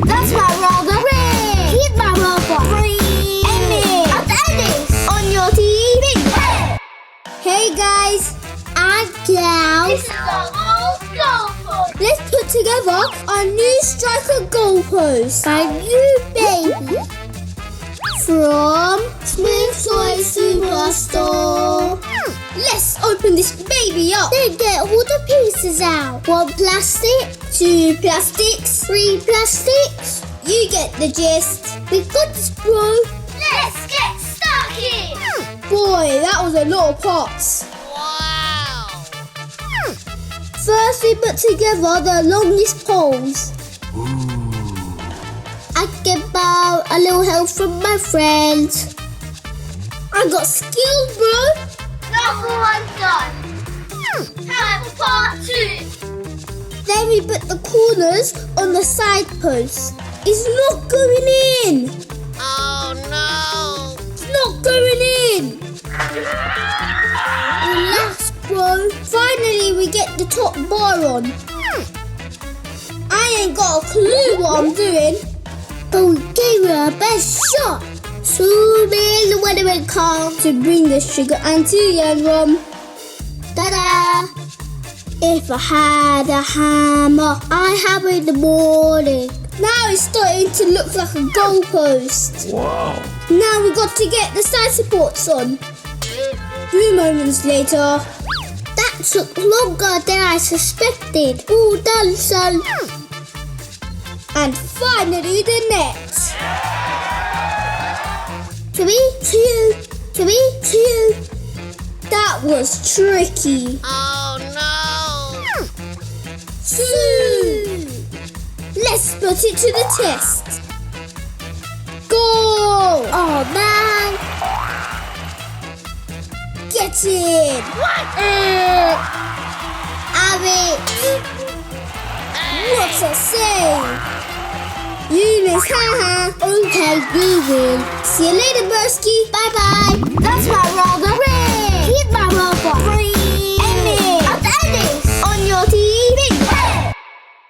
That's my robot. Free. He's my robot. Free. Emir. That's Enis. On your TV. Hey guys. And now. This is our old goalpost. Let's put together our new striker goalpost. My new baby. From Smooth Toy Superstore. Let's open this baby up. Then get all the pieces out. 1 plastic, 2 plastics, 3 plastics. You get the gist. We got this, bro. Let's get stuck in. Boy, that was a lot of parts. Wow. First, we put together the longest poles. I get about a little help from my friends. I got skills, bro. Number 1 done. Time for part 2. Then we put the corners on the side posts. It's not going in. Oh no. It's not going in. Relax, bro. Finally, we get the top bar on. I ain't got a clue what I'm doing. But we gave it our best shot. Zoom in when it comes to bring the sugar and tea and rum. Ta-da! If I had a hammer, I have it in the morning. Now it's starting to look like a goalpost. Wow. Now we got to get the side supports on. 3 moments later. That took longer than I suspected. All done, son. And finally the net. 3, 2, 3, 2. That was tricky. Oh no. So, let's put it to the test. Go! Oh man! Get it! What? Have it! What a save! Enis, haha! Okay, we win. See you later, Broski. Bye bye!